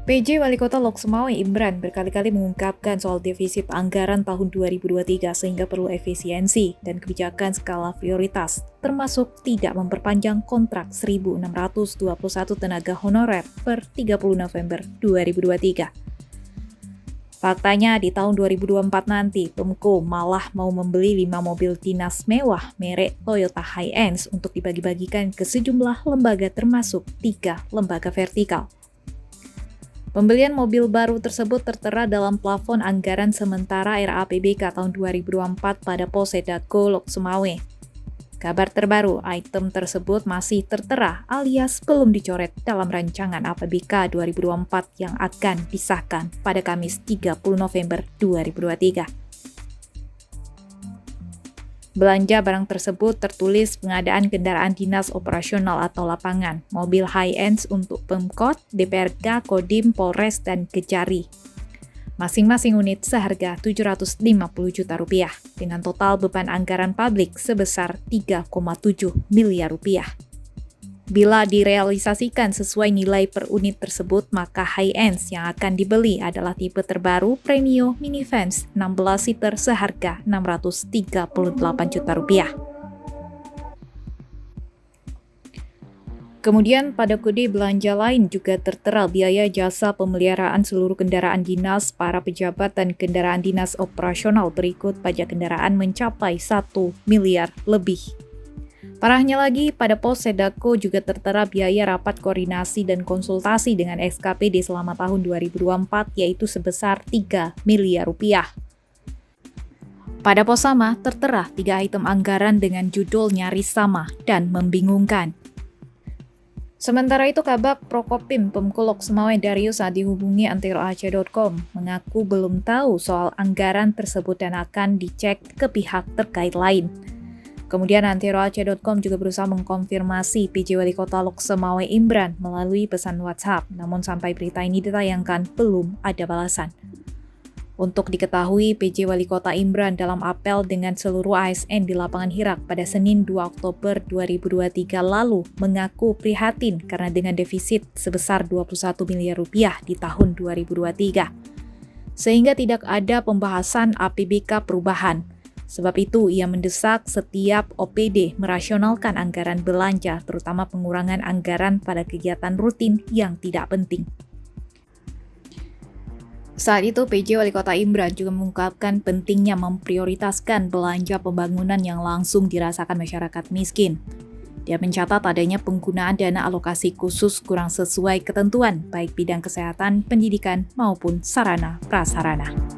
PJ Wali Kota Lok Sumawe Imran berkali-kali mengungkapkan soal defisit anggaran tahun 2023 sehingga perlu efisiensi dan kebijakan skala prioritas, termasuk tidak memperpanjang kontrak 1.621 tenaga honorer per 30 November 2023. Faktanya di tahun 2024 nanti, Pemko malah mau membeli 5 mobil dinas mewah merek Toyota Hiace untuk dibagi-bagikan ke sejumlah lembaga termasuk 3 lembaga vertikal. Pembelian mobil baru tersebut tertera dalam plafon anggaran sementara RAPBK tahun 2024 pada Posedako Lok Sumawe. Kabar terbaru, item tersebut masih tertera alias belum dicoret dalam rancangan APBK 2024 yang akan disahkan pada Kamis 30 November 2023. Belanja barang tersebut tertulis pengadaan kendaraan dinas operasional atau lapangan, mobil Hiace untuk Pemkot, DPRK, Kodim, Polres, dan Kejari. Masing-masing unit seharga Rp750 juta dengan total beban anggaran publik sebesar Rp3,7 miliar. Bila direalisasikan sesuai nilai per unit tersebut, maka Hiace yang akan dibeli adalah tipe terbaru Premio Minivans 16 seater seharga Rp638 juta. Kemudian pada kode belanja lain juga tertera biaya jasa pemeliharaan seluruh kendaraan dinas para pejabat dan kendaraan dinas operasional berikut pajak kendaraan mencapai 1 miliar lebih. Parahnya lagi, pada Posedako juga tertera biaya rapat koordinasi dan konsultasi dengan SKPD selama tahun 2024 yaitu sebesar Rp3 miliar. Pada pos sama, tertera 3 item anggaran dengan judul nyaris sama dan membingungkan. Sementara itu, Kabak Prokopim Pemko Lok Sumawe Darius saat dihubungi antiroaceh.com mengaku belum tahu soal anggaran tersebut dan akan dicek ke pihak terkait lain. Kemudian antiroaceh.com juga berusaha mengkonfirmasi PJ Wali Kota Lok Sumawe Imran melalui pesan WhatsApp, namun sampai berita ini ditayangkan belum ada balasan. Untuk diketahui, PJ Wali Kota Imran dalam apel dengan seluruh ASN di lapangan Hirak pada Senin 2 Oktober 2023 lalu mengaku prihatin karena dengan defisit sebesar Rp21 miliar di tahun 2023. Sehingga tidak ada pembahasan APBK perubahan. Sebab itu, ia mendesak setiap OPD merasionalkan anggaran belanja, terutama pengurangan anggaran pada kegiatan rutin yang tidak penting. Saat itu, PJ Wali Kota Imran juga mengungkapkan pentingnya memprioritaskan belanja pembangunan yang langsung dirasakan masyarakat miskin. Dia mencatat adanya penggunaan dana alokasi khusus kurang sesuai ketentuan, baik bidang kesehatan, pendidikan, maupun sarana prasarana.